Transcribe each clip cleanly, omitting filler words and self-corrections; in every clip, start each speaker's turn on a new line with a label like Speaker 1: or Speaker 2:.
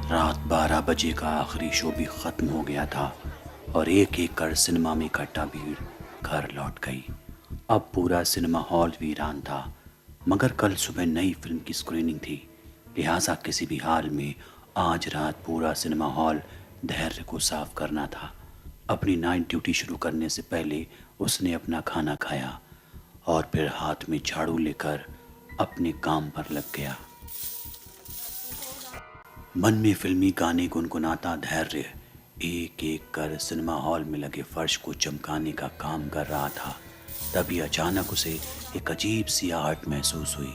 Speaker 1: रात 12 बजे का आखिरी शो भी ख़त्म हो गया था और एक एक कर सिनेमा में इकट्ठा भीड़ घर लौट गई। अब पूरा सिनेमा हॉल वीरान था, मगर कल सुबह नई फिल्म की स्क्रीनिंग थी, लिहाजा किसी भी हाल में आज रात पूरा सिनेमा हॉल धैर्य को साफ करना था। अपनी नाइट ड्यूटी शुरू करने से पहले उसने अपना खाना खाया और फिर हाथ में झाड़ू लेकर अपने काम पर लग गया। मन में फिल्मी गाने गुनगुनाता धैर्य एक एक कर सिनेमा हॉल में लगे फर्श को चमकाने का काम कर रहा था। तभी अचानक उसे एक अजीब सी आहट महसूस हुई,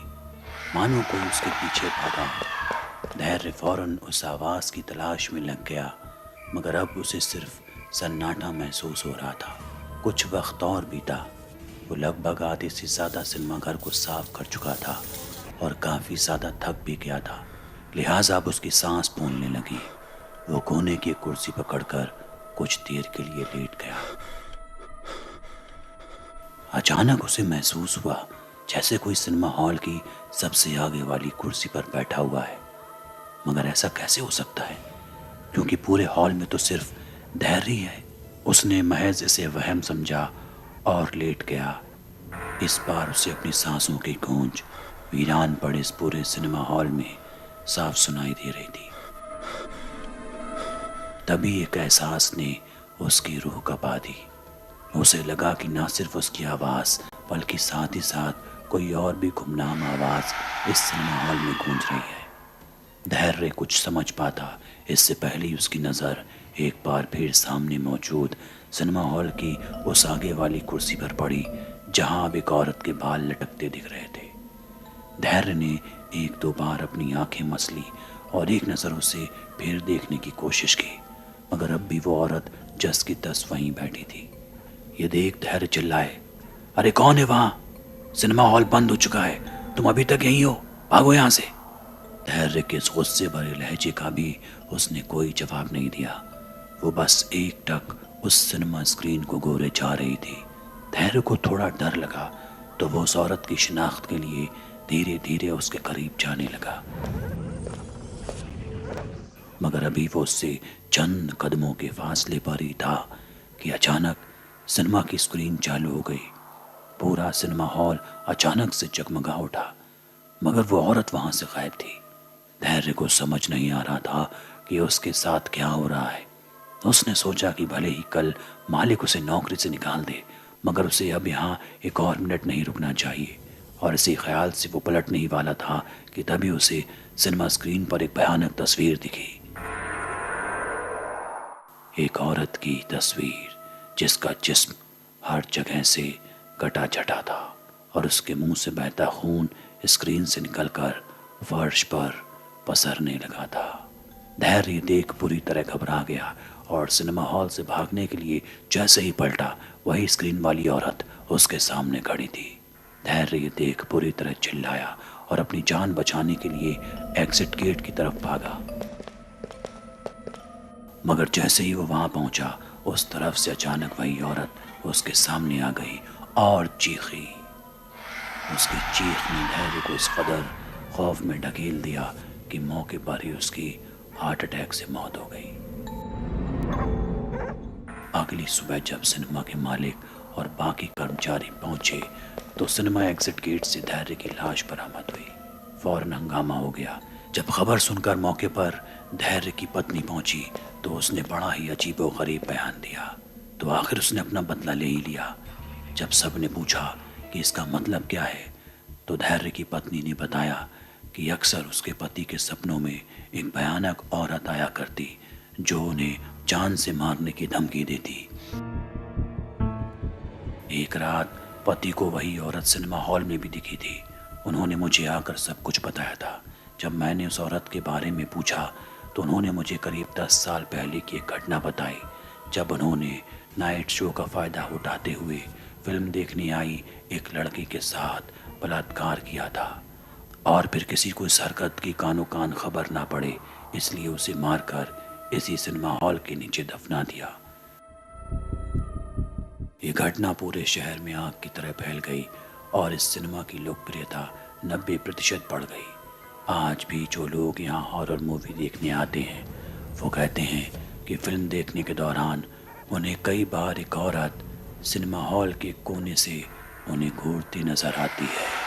Speaker 1: मानो कोई उसके पीछे भागा हो। धैर्य फौरन उस आवाज़ की तलाश में लग गया, मगर अब उसे सिर्फ सन्नाटा महसूस हो रहा था। कुछ वक्त और बीता। वो लगभग आधे से ज़्यादा सिनेमा घर को साफ कर चुका था और काफ़ी ज़्यादा थक भी गया था, लिहाजा अब उसकी सांस फूलने लगी। वो कोने की कुर्सी पकड़कर कुछ देर के लिए लेट गया। अचानक उसे महसूस हुआ जैसे कोई सिनेमा हॉल की सबसे आगे वाली कुर्सी पर बैठा हुआ है। मगर ऐसा कैसे हो सकता है, क्योंकि पूरे हॉल में तो सिर्फ धैर्य ही है। उसने महज इसे वहम समझा और लेट गया। इस बार उसे अपनी सांसों की गूंज वीरान पड़े इस पूरे सिनेमा हॉल में साफ सुनाई दे रही थी। तभी एक एहसास ने उसकी रूह कपा दी। उसे लगा कि न सिर्फ उसकी आवाज़ बल्कि साथ ही साथ कोई और भी गुमनाम आवाज़ इस सिनेमा हॉल में गूंज रही है। धैर्य कुछ समझ पाता इससे पहले ही उसकी नज़र एक बार फिर सामने मौजूद सिनेमा हॉल की उस आगे वाली कुर्सी पर पड़ी, जहां अब एक औरत के बाल लटकते दिख रहे थे। धैर्य ने एक दो बार अपनी आंखें मसली और एक नज़र उसे फिर देखने की कोशिश की, मगर अब भी वो औरत जस की तस वहीं बैठी थी। ये देख धैर्य चिल्लाए, अरे कौन है वहां? सिनेमा हॉल बंद हो चुका है, तुम अभी तक यहीं हो, भागो यहाँ से। धैर्य के इस गुस्से भरे लहजे का भी उसने कोई जवाब नहीं दिया। वो बस एक टक उस सिनेमा स्क्रीन को गोरे जा रही थी। धैर्य को थोड़ा डर लगा तो वो उस औरत की शिनाख्त के लिए धीरे धीरे उसके करीब जाने लगा, मगर अभी वो उससे चंद कदमों के फासले पर ही था कि अचानक सिनेमा की स्क्रीन चालू हो गई। पूरा सिनेमा हॉल अचानक से जगमगा उठा, मगर वो औरत वहां से गायब थी। धैर्य को समझ नहीं आ रहा था कि उसके साथ क्या हो रहा है। उसने सोचा कि भले ही कल मालिक उसे नौकरी से निकाल दे, मगर उसे अब यहाँ एक और मिनट नहीं रुकना चाहिए। और इसी ख्याल से वो पलटने ही वाला था कि तभी उसे सिनेमा स्क्रीन पर एक भयानक तस्वीर दिखी। एक औरत की तस्वीर जिसका जिस्म हर जगह से कटा चटा था और उसके मुंह से बहता खून स्क्रीन से निकलकर फर्श पर पसरने लगा था। धैर्य देख पूरी तरह घबरा गया और सिनेमा हॉल से भागने के लिए जैसे ही पलटा, वही स्क्रीन वाली औरत उसके सामने खड़ी थी। धैर्य ये देख पूरी तरह चिल्लाया और अपनी जान बचाने के लिए एग्जिट गेट की तरफ भागा, मगर जैसे ही वो वहां पहुंचा, उस तरफ से अचानक वही औरत उसके सामने आ गई और चीखी। उसकी चीख ने धैर्य को इस कदर खौफ में ढकेल दिया कि मौके पर ही उसकी हार्ट अटैक से मौत हो गई। अगली सुबह जब सिनेमा के मालिक और बाकी कर्मचारी पहुंचे तो सिनेमा एग्जिट गेट से धैर्य की लाश बरामद हुई। फौरन हंगामा हो गया। जब खबर सुनकर मौके पर धैर्य की पत्नी पहुंची तो उसने बड़ा ही अजीबोगरीब बयान दिया। तो आखिर उसने अपना बदला ले ही लिया। जब सब ने पूछा कि इसका मतलब क्या है, तो धैर्य की पत्नी ने बताया कि अक्सर उसके पति के सपनों में एक भयानक औरत आया करती जो उन्हें जान से मारने की धमकी देती। एक रात पति को वही औरत सिनेमा हॉल में भी दिखी थी। उन्होंने मुझे आकर सब कुछ बताया था। जब मैंने उस औरत के बारे में पूछा तो उन्होंने मुझे करीब 10 साल पहले की एक घटना बताई, जब उन्होंने नाइट शो का फ़ायदा उठाते हुए फिल्म देखने आई एक लड़की के साथ बलात्कार किया था और फिर किसी को इस हरकत की कानो कान खबर ना पड़े, इसलिए उसे मारकर इसी सिनेमा हॉल के नीचे दफना दिया। ये घटना पूरे शहर में आग की तरह फैल गई और इस सिनेमा की लोकप्रियता 90% बढ़ गई। आज भी जो लोग यहाँ हॉरर मूवी देखने आते हैं वो कहते हैं कि फिल्म देखने के दौरान उन्हें कई बार एक औरत सिनेमा हॉल के कोने से उन्हें घूरती नजर आती है।